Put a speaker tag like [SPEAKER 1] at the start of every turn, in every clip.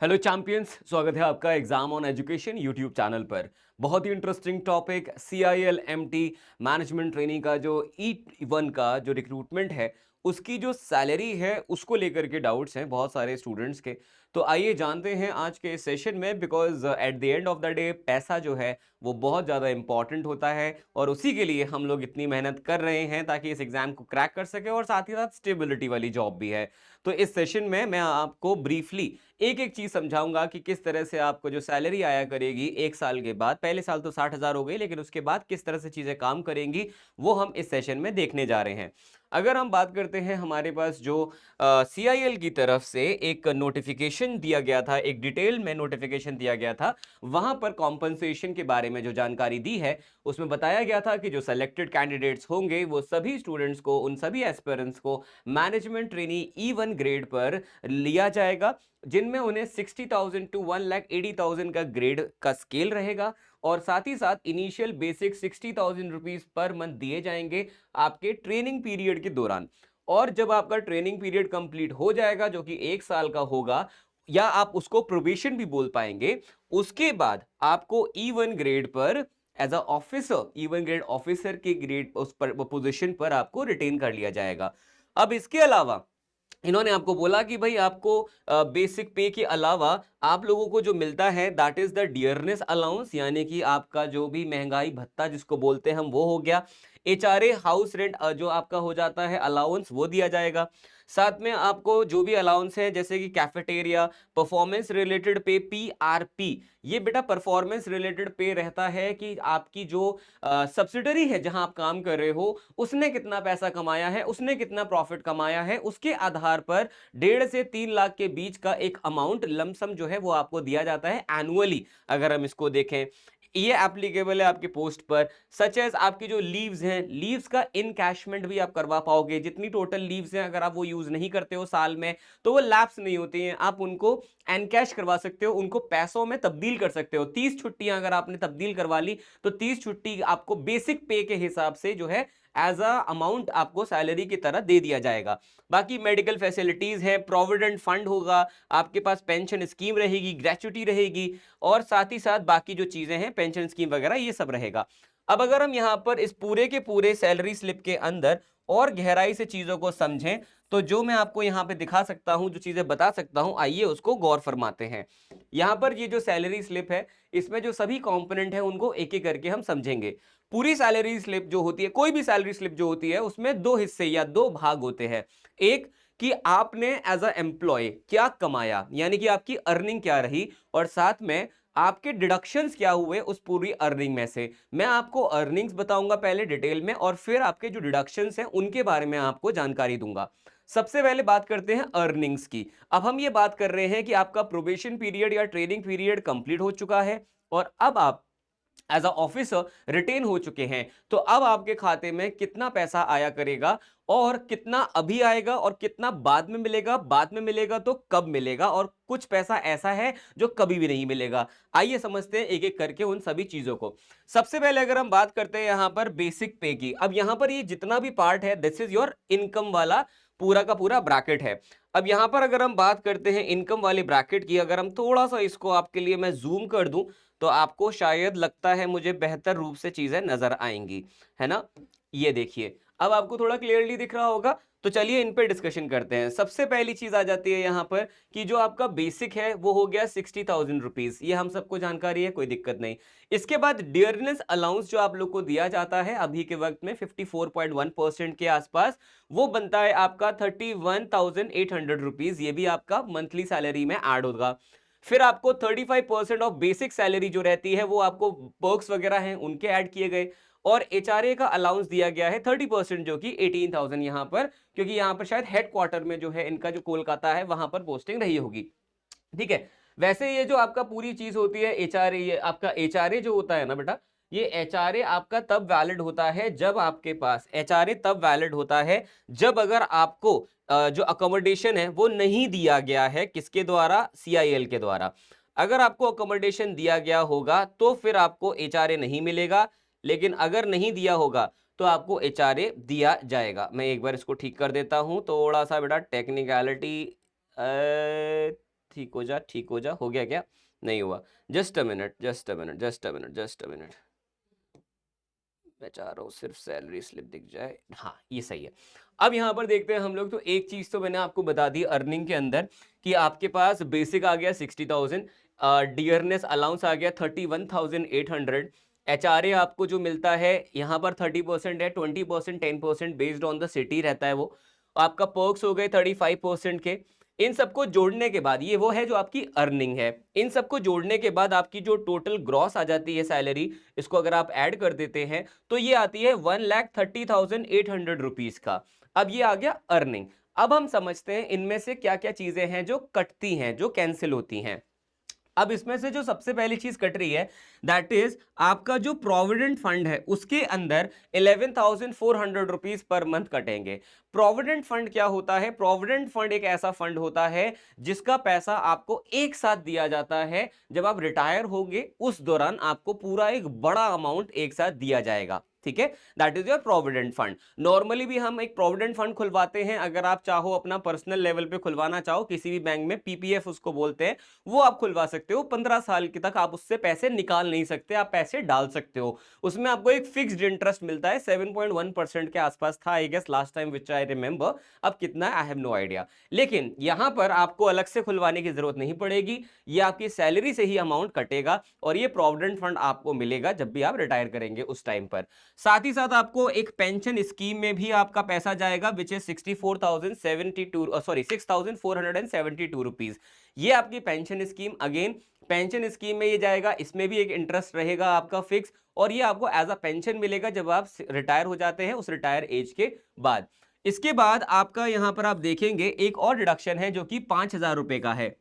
[SPEAKER 1] Hello champions, स्वागत है आपका exam on education YouTube channel पर। बहुत ही interesting topic CIL MT management training का जो E1 का जो रिक्रूटमेंट है उसकी जो सैलरी है उसको लेकर के डाउट्स हैं बहुत सारे स्टूडेंट्स के। तो आइए जानते हैं आज के इस सेशन में, because at the end of the day पैसा जो है वो बहुत ज़्यादा इंपॉर्टेंट होता है और उसी के लिए हम लोग इतनी मेहनत कर रहे हैं ताकि इस एग्जाम को क्रैक कर सके और साथ ही साथ स्टेबिलिटी वाली जॉब भी है। तो इस सेशन में मैं आपको ब्रीफली एक एक चीज समझाऊंगा कि किस तरह से आपको जो सैलरी आया करेगी एक साल के बाद। पहले साल तो 60,000 हो गई, लेकिन उसके बाद किस तरह से चीजें काम करेंगी वो हम इस सेशन में देखने जा रहे हैं। अगर हम बात करते हैं, हमारे पास जो CIL की तरफ से एक नोटिफिकेशन दिया गया था, एक डिटेल में नोटिफिकेशन दिया गया था, वहां पर कॉम्पनसेशन के बारे में जो जानकारी दी है उसमें बताया गया था कि जो सेलेक्टेड कैंडिडेट्स होंगे वो सभी स्टूडेंट्स को, उन सभी एस्पिरेंट्स को मैनेजमेंट ट्रेनी E1 ग्रेड पर लिया जाएगा, जिनमें उन्हें 60,000 टू 1,80,000 का ग्रेड का स्केल रहेगा और साथ ही साथ initial basic 60,000 rupees per month दिए जाएंगे आपके ट्रेनिंग पीरियड के दौरान। और जब आपका ट्रेनिंग पीरियड कंप्लीट हो जाएगा, जो कि एक साल का होगा, या आप उसको प्रोबेशन भी बोल पाएंगे, उसके बाद आपको E1 ग्रेड पर as a officer, E1 grade officer के ग्रेड उस पर पोजीशन पर आपको रिटेन कर लिया जाएगा। अब इसके अलावा इन्होंने आपको बोला कि भाई आपको बेसिक पे के अलावा आप लोगों को जो मिलता है that is the dearness allowance, यानी कि आपका जो भी महंगाई भत्ता जिसको बोलते हैं हम, वो हो गया। HRA हाउस रेंट जो आपका हो जाता है अलाउंस, वो दिया जाएगा। साथ में आपको जो भी अलाउंस है जैसे कि कैफेटेरिया, परफॉर्मेंस रिलेटेड पे PRP, ये बेटा परफॉर्मेंस रिलेटेड पे रहता है कि आपकी जो सब्सिडरी है जहां आप काम कर रहे हो उसने कितना पैसा कमाया है, उसने कितना प्रॉफिट कमाया है, उसके आधार पर 1.5 से 3 लाख के बीच का एक अमाउंट लमसम जो है वो आपको दिया जाता है एनुअली। अगर हम इसको देखें, ये एप्लीकेबल है आपके पोस्ट पर। सच एज आपकी जो लीव्स हैं, लीव्स का इनकैशमेंट भी आप करवा पाओगे। जितनी टोटल लीव्स हैं अगर आप वो यूज नहीं करते हो साल में तो वो लैप्स नहीं होती हैं, आप उनको एनकैश करवा सकते हो, उनको पैसों में तब्दील कर सकते हो। 30 छुट्टियां अगर आपने तब्दील करवा ली तो 30 छुट्टी आपको बेसिक पे के हिसाब से जो है एज अ अमाउंट आपको सैलरी की तरह दे दिया जाएगा। बाकी मेडिकल फैसिलिटीज है, प्रोविडेंट फंड होगा, आपके पास पेंशन स्कीम रहेगी, ग्रेच्युटी रहेगी और साथ ही साथ बाकी जो चीजें हैं पेंशन स्कीम वगैरह ये सब रहेगा। अब अगर हम यहां पर इस पूरे के पूरे सैलरी स्लिप के अंदर और गहराई से चीजों को समझें तो जो मैं आपको यहां पे दिखा सकता हूं, जो चीजें बता सकता हूं, आइए उसको गौर फरमाते हैं। यहां पर ये जो सैलरी स्लिप है इसमें जो सभी कंपोनेंट है उनको एक एक करके हम समझेंगे। पूरी सैलरी स्लिप जो होती है, कोई भी सैलरी स्लिप जो होती है, उसमें दो हिस्से या दो भाग होते हैं। एक कि आपने एज अ एम्प्लॉय क्या कमाया, यानी कि आपकी अर्निंग क्या रही, और साथ में आपके डिडक्शंस क्या हुए उस पूरी अर्निंग में से। मैं आपको अर्निंग्स बताऊंगा पहले डिटेल में और फिर आपके जो डिडक्शंस हैं उनके बारे में आपको जानकारी दूंगा। सबसे पहले बात करते हैं अर्निंग्स की। अब हम ये बात कर रहे हैं कि आपका प्रोबेशन पीरियड या ट्रेनिंग पीरियड कंप्लीट हो चुका है और अब आप एज अ ऑफिसर रिटेन हो चुके हैं। तो अब आपके खाते में कितना पैसा आया करेगा और कितना अभी आएगा और कितना बाद में मिलेगा, बाद में मिलेगा तो कब मिलेगा, और कुछ पैसा ऐसा है जो कभी भी नहीं मिलेगा। आइए समझते हैं एक एक करके उन सभी चीजों को। सबसे पहले अगर हम बात करते हैं यहां पर बेसिक पे की, अब यहां पर ये जितना भी पार्ट है दिस इज योर इनकम वाला पूरा का पूरा ब्रैकेट है। अब यहां पर अगर हम बात करते हैं इनकम वाले ब्रैकेट की, अगर हम थोड़ा सा इसको आपके लिए मैं जूम कर दूं तो आपको शायद लगता है मुझे बेहतर रूप से चीजें नजर आएंगी, है ना। ये देखिए, अब आपको थोड़ा क्लियरली दिख रहा होगा। तो चलिए इन पे डिस्कशन करते हैं। सबसे पहली चीज आ जाती है यहां पर कि जो आपका बेसिक है वो हो गया 60,000 रुपीज, ये हम सबको जानकारी है, कोई दिक्कत नहीं। इसके बाद डियरनेस अलाउंस जो आप लोग को दिया जाता है अभी के वक्त में 54.1% के आसपास, वो बनता है आपका 31,800 रुपीज, ये भी आपका मंथली सैलरी में ऐड होगा। फिर आपको 35% ऑफ बेसिक सैलरी जो रहती है वो आपको पर्क्स वगैरह हैं उनके ऐड किए गए, और HRA का अलाउंस दिया गया है 30%, जो कि 18,000 यहां पर, क्योंकि यहां पर शायद हेडक्वार्टर में जो है इनका जो कोलकाता है वहां पर पोस्टिंग रही होगी। ठीक है। वैसे ये जो आपका पूरी चीज होती है HRA, ये आपका HRA जो होता है ना बेटा, ये HRA आपका तब वैलिड होता है जब आपके पास, HRA तब वैलिड होता है जब अगर आपको जो अकोमोडेशन है वो नहीं दिया गया है, किसके द्वारा, CIL के द्वारा। अगर आपको अकोमोडेशन दिया गया होगा तो फिर आपको HRA नहीं मिलेगा, लेकिन अगर नहीं दिया होगा तो आपको HRA दिया जाएगा। मैं एक बार इसको ठीक कर देता हूं, थोड़ा सा बेटा टेक्निकलिटी, ठीक हो जा, ठीक हो जा। हो गया क्या? नहीं हुआ। Just a minute, just a minute, just a minute, just a minute. मैं चाह रहा हूँ सिर्फ सैलरी स्लिप दिख जाए। हाँ, ये सही है। अब यहाँ पर देखते हैं हम लोग, तो एक चीज़ तो मैंने आपको बता दी अर्निंग के अंदर कि आपके पास बेसिक आ गया 60,000, डियरनेस अलाउंस आ गया 31,800, एचआरए आपको जो मिलता है यहाँ पर 30% है, 20% 10% बेस्ड ऑन द सिटी रहता है वो। आपका पर्क्स हो गए 35% के। इन सबको जोड़ने के बाद ये वो है जो आपकी अर्निंग है। इन सबको जोड़ने के बाद आपकी जो टोटल ग्रॉस आ जाती है सैलरी, इसको अगर आप ऐड कर देते हैं तो ये आती है 1,30,800 रुपीज का। अब ये आ गया अर्निंग। अब हम समझते हैं इनमें से क्या क्या चीजें हैं जो कटती हैं, जो कैंसिल होती हैं। अब इसमें से जो सबसे पहली चीज कट रही है दैट इज आपका जो प्रोविडेंट फंड है, उसके अंदर 11,400 रुपीज पर मंथ कटेंगे। प्रोविडेंट फंड क्या होता है? प्रोविडेंट फंड एक ऐसा फंड होता है जिसका पैसा आपको एक साथ दिया जाता है। जब आप रिटायर होंगे उस दौरान आपको पूरा एक बड़ा अमाउंट एक साथ दिया जाएगा, ठीक है? That is your provident fund. Normally भी हम एक प्रोविडेंट फंड खुलवाते हैं, अगर आप चाहो अपना पर्सनल लेवल पे खुलवाना चाहो किसी भी बैंक में, पीपीएफ उसको बोलते हैं, वो आप खुलवा सकते हो। 15 साल के तक आप उससे पैसे निकाल नहीं सकते, आप पैसे डाल सकते हो। उसमें आपको एक फिक्स्ड इंटरेस्ट मिलता है, 7.1% के आसपास था I guess last time which I remember. अब कितना आई हैव नो आइडिया। लेकिन यहां पर आपको अलग से खुलवाने की जरूरत नहीं पड़ेगी, ये आपकी सैलरी से ही अमाउंट कटेगा और ये प्रोविडेंट फंड आपको मिलेगा जब भी आप रिटायर करेंगे उस टाइम पर। साथ ही साथ आपको एक पेंशन स्कीम में भी आपका पैसा जाएगा विच इज 6,472 रुपीज। ये आपकी pension scheme, again pension scheme में ये जाएगा, इसमें भी एक इंटरेस्ट रहेगा आपका फिक्स, और ये आपको एज अ पेंशन मिलेगा जब आप रिटायर हो जाते हैं उस रिटायर एज के बाद। इसके बाद आपका यहां पर आप देखेंगे एक और डिडक्शन है जो कि 5,000 रुपए का है।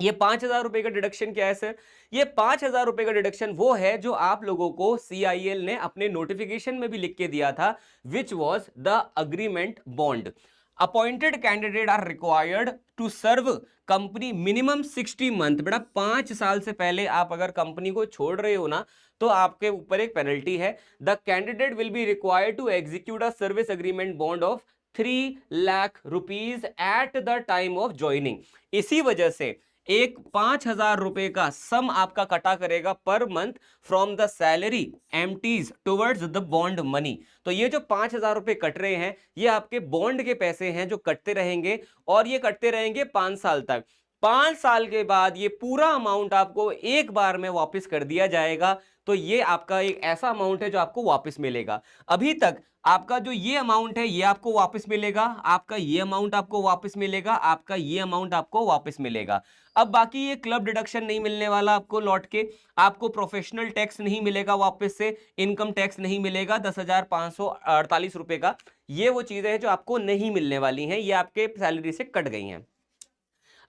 [SPEAKER 1] ये 5,000 रुपए का डिडक्शन क्या है सर? ये 5,000 रुपए का डिडक्शन वो है जो आप लोगों को सीआईएल ने अपने नोटिफिकेशन में भी लिख के दिया था, which was the agreement bond. Appointed candidate are required to serve company minimum 60 month. बेटा 5 साल से पहले आप अगर कंपनी को छोड़ रहे हो ना, तो आपके ऊपर एक पेनल्टी है। The candidate will be required to execute a service agreement bond of 3 lakh rupees at the time of joining. इसी वजह से एक 5,000 रुपए का सम आपका कटा करेगा per month from the salary MTs towards the bond money. तो ये जो 5,000 रुपए कट रहे हैं ये आपके बॉन्ड के पैसे हैं जो कटते रहेंगे, और ये कटते रहेंगे 5 साल तक। 5 साल के बाद ये पूरा अमाउंट आपको एक बार में वापस कर दिया जाएगा। तो ये आपका एक ऐसा अमाउंट है जो आपको वापस मिलेगा। अभी तक आपका जो ये अमाउंट है ये आपको वापस मिलेगा, आपका ये अमाउंट आपको वापस मिलेगा, आपका ये अमाउंट आपको वापस मिलेगा। अब बाकी ये क्लब डिडक्शन नहीं मिलने वाला आपको लौट के, आपको प्रोफेशनल टैक्स नहीं मिलेगा वापस से, इनकम टैक्स नहीं मिलेगा 10,548 रुपए का। ये वो चीजें हैं जो आपको नहीं मिलने वाली हैं, ये आपके सैलरी से कट गई हैं।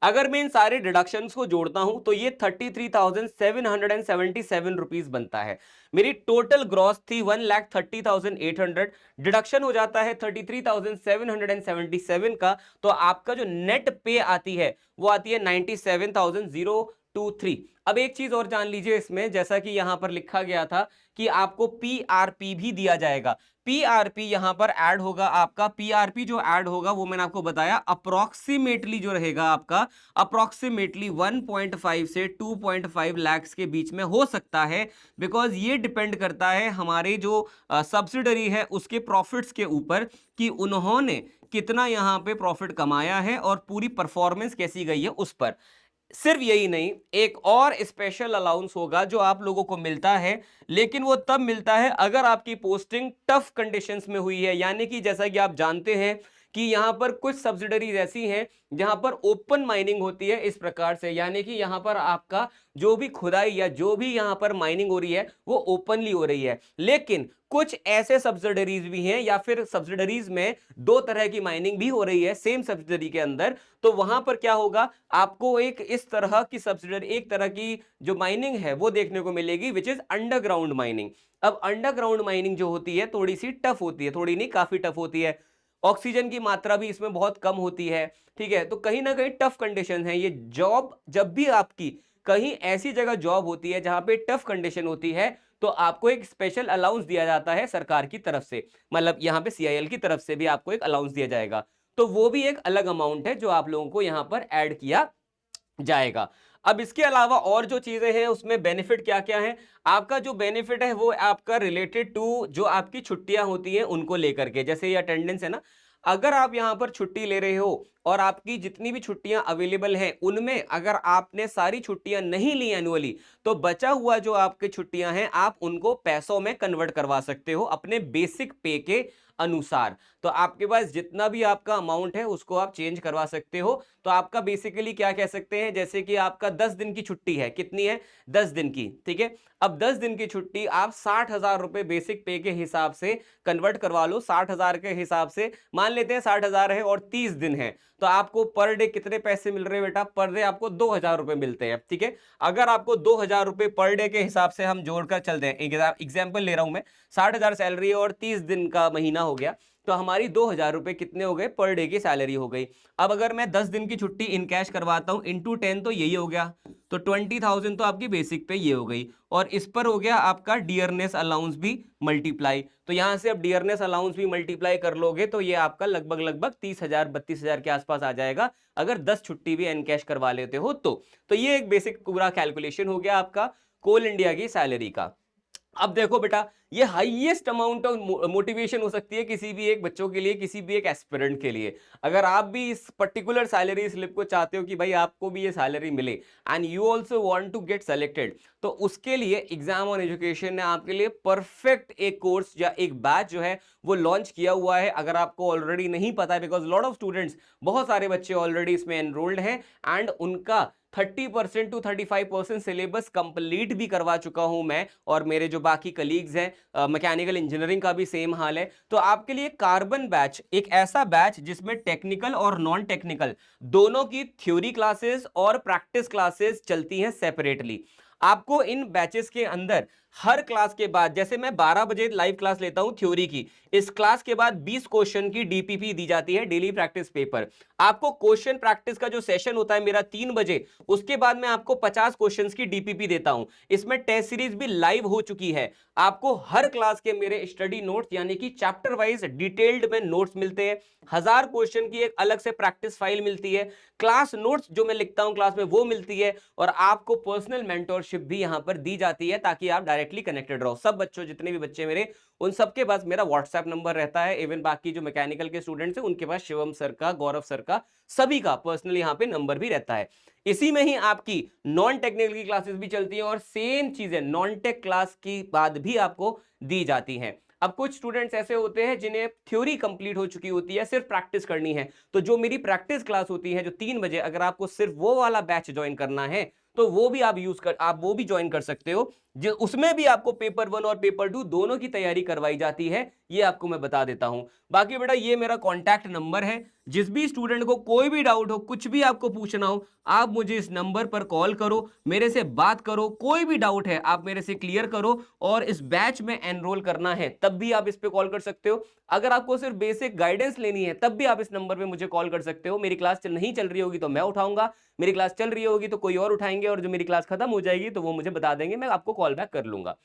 [SPEAKER 1] अगर मैं इन सारे डिडक्शंस को जोड़ता हूं तो ये 33,777 रुपीज बनता है। मेरी टोटल ग्रॉस थी 1,30,800, डिडक्शन हो जाता है 33,777 का, तो आपका जो नेट पे आती है वो आती है 97,023। अब एक चीज और जान लीजिए इसमें, जैसा कि यहां पर लिखा गया था कि आपको पीआरपी भी दिया जाएगा। पीआरपी यहां पर ऐड होगा आपका, पीआरपी जो ऐड होगा वो मैंने आपको बताया अप्रोक्सीमेटली जो रहेगा आपका, अप्रोक्सीमेटली 1.5 से 2.5 लाख के बीच में हो सकता है। बिकॉज ये डिपेंड करता है हमारे जो सब्सिडरी है उसके प्रॉफिट्स के ऊपर, कि उन्होंने कितना यहां पे प्रॉफिट कमाया है और पूरी परफॉर्मेंस कैसी गई है उस पर। सिर्फ यही नहीं, एक और स्पेशल अलाउंस होगा जो आप लोगों को मिलता है, लेकिन वो तब मिलता है अगर आपकी पोस्टिंग टफ कंडीशंस में हुई है। यानी कि जैसा कि आप जानते हैं कि यहां पर कुछ सब्सिडरीज ऐसी हैं जहां पर ओपन माइनिंग होती है इस प्रकार से, यानी कि यहां पर आपका जो भी खुदाई या जो भी यहां पर माइनिंग हो रही है वो ओपनली हो रही है। लेकिन कुछ ऐसे सब्सिडरीज भी हैं या फिर सब्सिडरीज में दो तरह की माइनिंग भी हो रही है सेम सब्सिडरी के अंदर, तो वहां पर क्या होगा, आपको एक इस तरह की सब्सिडरी, एक तरह की जो माइनिंग है वो देखने को मिलेगी विच इज अंडरग्राउंड माइनिंग। अब अंडरग्राउंड माइनिंग जो होती है थोड़ी सी टफ होती है, थोड़ी नहीं काफी टफ होती है, ऑक्सीजन की मात्रा भी इसमें बहुत कम होती है, ठीक है? तो कहीं ना कहीं टफ कंडीशन है ये जॉब। जब भी आपकी कहीं ऐसी जगह जॉब होती है जहां पे टफ कंडीशन होती है, तो आपको एक स्पेशल अलाउंस दिया जाता है सरकार की तरफ से, मतलब यहां पे सीआईएल की तरफ से भी आपको एक अलाउंस दिया जाएगा। तो वो भी एक अलग अमाउंट है जो आप लोगों को यहां पर ऐड किया जाएगा। अब इसके अलावा और जो चीजें हैं उसमें बेनिफिट क्या क्या है, आपका जो बेनिफिट है वो आपका रिलेटेड टू जो आपकी छुट्टियां होती हैं उनको लेकर के, जैसे ये अटेंडेंस है ना, अगर आप यहां पर छुट्टी ले रहे हो और आपकी जितनी भी छुट्टियां अवेलेबल हैं उनमें अगर आपने सारी छुट्टियां नहीं ली एनुअली, तो बचा हुआ जो आपकी छुट्टियां हैं आप उनको पैसों में कन्वर्ट करवा सकते हो अपने बेसिक पे के अनुसार। तो आपके पास जितना भी आपका अमाउंट है उसको आप चेंज करवा सकते हो। तो आपका बेसिकली क्या कह सकते हैं, जैसे कि आपका 10 दिन की छुट्टी है, कितनी है, 10 दिन की, ठीक है। अब 10 दिन की छुट्टी आप 60,000 रुपए बेसिक पे के हिसाब से कन्वर्ट करवा लो, 60,000 के हिसाब से मान लेते हैं, 60,000 है और 30 दिन है, तो आपको पर डे कितने पैसे मिल रहे हैं बेटा, पर डे आपको 2,000 रुपए मिलते हैं, ठीक है। अगर आपको 2,000 रुपए पर डे के हिसाब से हम जोड़कर चलते हैं, एग्जाम्पल ले रहा हूं मैं, 60,000 सैलरी है और 30 दिन का महीना हो गया, तो हमारी 2,000 रुपए कितने हो गए, पर डे की सैलरी हो गई। अब अगर मैं 10 दिन की छुट्टी इन कैश करवाता हूं इंटू 10, तो यही हो गया, तो 20,000 तो आपकी बेसिक पे ये हो गई, और इस पर हो गया आपका डियरनेस अलाउंस भी मल्टीप्लाई, तो यहां से अब डियरनेस अलाउंस भी मल्टीप्लाई कर लोगे तो ये आपका लगभग लगभग 30,000 32,000 के आसपास आ जाएगा, अगर 10 छुट्टी भी इन कैश करवा लेते हो तो ये एक बेसिक पूरा कैलकुलेशन हो गया आपका कोल इंडिया की सैलरी का। अब देखो बेटा, ये हाईएस्ट अमाउंट ऑफ मोटिवेशन हो सकती है किसी भी एक बच्चों के लिए, किसी भी एक एस्पिरेंट के लिए। अगर आप भी इस पर्टिकुलर सैलरी स्लिप को चाहते हो कि भाई आपको भी ये सैलरी मिले and you also want to get selected, तो उसके लिए एग्जाम ऑन एजुकेशन ने आपके लिए परफेक्ट एक कोर्स या एक बैच जो है वो लॉन्च किया हुआ है। अगर आपको ऑलरेडी नहीं पता है, बिकॉज लॉट ऑफ स्टूडेंट्स, बहुत सारे बच्चे ऑलरेडी इसमें एनरोल्ड हैं एंड उनका 30% टू 35% सिलेबस कंप्लीट भी करवा चुका हूं मैं, और मेरे जो बाकी कलीग्स हैं मैकेनिकल इंजीनियरिंग का भी सेम हाल है। तो आपके लिए कार्बन बैच एक ऐसा बैच जिसमें टेक्निकल और नॉन टेक्निकल दोनों की थ्योरी क्लासेस और प्रैक्टिस क्लासेस चलती हैं सेपरेटली। आपको इन बैचेस के अंदर हर क्लास के बाद, जैसे मैं 12 बजे लाइव क्लास लेता हूं थ्योरी की, इस क्लास के बाद 20 क्वेश्चन की डीपीपी दी जाती है, डेली प्रैक्टिस पेपर। आपको क्वेश्चन प्रैक्टिस का जो सेशन होता है मेरा 3 बजे, उसके बाद मैं आपको 50 क्वेश्चंस की डीपीपी देता हूं। इसमें टेस्ट सीरीज भी लाइव हो चुकी है। आपको हर क्लास के मेरे स्टडी नोट्स यानी कि चैप्टर वाइज डिटेल्ड में नोट्स मिलते हैं, 1000 क्वेश्चन की एक अलग से प्रैक्टिस फाइल मिलती है, क्लास नोट्स जो मैं लिखता हूं क्लास में वो मिलती है, और आपको पर्सनल मेंटोरशिप भी यहां पर दी जाती है ताकि आप डायरेक्टली कनेक्टेड रहो। सब बच्चों, जितने भी बच्चे मेरे, उन सबके पास मेरा व्हाट्सएप नंबर रहता है। इवन बाकी जो मैकेनिकल के स्टूडेंट्स हैं उनके पास शिवम सर का, गौरव सर का, सभी का पर्सनल यहाँ पे नंबर भी रहता है। इसी में ही आपकी नॉन टेक्निकल की क्लासेस भी चलती हैं और सेम चीजें नॉन टेक क्लास की बाद भी आपको दी जाती हैं। अब कुछ स्टूडेंट्स ऐसे होते हैं जिन्हें थ्योरी कंप्लीट हो चुकी होती है, सिर्फ प्रैक्टिस करनी है, तो जो मेरी प्रैक्टिस क्लास होती है जो 3 बजे, अगर आपको सिर्फ वो वाला बैच ज्वाइन करना है तो वो भी आप वो भी ज्वाइन कर सकते हो, जो उसमें भी आपको पेपर 1 और पेपर 2 दोनों की तैयारी करवाई जाती है, ये आपको मैं बता देता हूं। बाकी बेटा ये मेरा कॉन्टैक्ट नंबर है, जिस भी स्टूडेंट को कोई भी डाउट हो, कुछ भी आपको पूछना हो, आप मुझे इस नंबर पर कॉल करो, मेरे से बात करो, कोई भी डाउट है आप मेरे से क्लियर करो, और इस बैच में एनरोल करना है तब भी आप इस पे कॉल कर सकते हो। अगर आपको सिर्फ बेसिक गाइडेंस लेनी है तब भी आप इस नंबर पे मुझे कॉल कर सकते हो। मेरी क्लास नहीं चल रही होगी तो मैं उठाऊंगा, मेरी क्लास चल रही होगी तो कोई और उठाएंगे, और जो मेरी क्लास खत्म हो जाएगी तो वो मुझे बता देंगे, मैं आपको कॉल बैक कर लूंगा।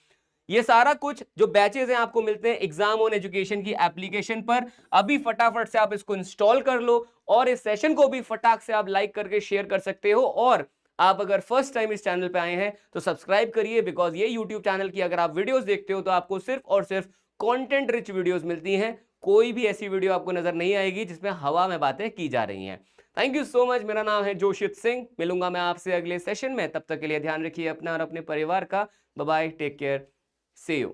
[SPEAKER 1] ये सारा कुछ जो बैचेस हैं आपको मिलते हैं एग्जाम ऑन एजुकेशन की एप्लीकेशन पर। अभी फटाफट से आप इसको इंस्टॉल कर लो, और इस सेशन को भी फटाक से आप लाइक करके शेयर कर सकते हो। और आप अगर फर्स्ट टाइम इस चैनल पे आए हैं तो सब्सक्राइब करिए, बिकॉज ये यूट्यूब चैनल की अगर आप वीडियोस देखते हो तो आपको सिर्फ और सिर्फ कंटेंट रिच वीडियोस मिलती हैं, कोई भी ऐसी वीडियो आपको नजर नहीं आएगी जिसमें हवा में बातें की जा रही हैं। Thank you so much. मेरा नाम है जोशित सिंह, मिलूंगा मैं आपसे अगले सेशन में, तब तक के लिए ध्यान रखिए अपना और अपने परिवार का। Bye bye, take care, see you.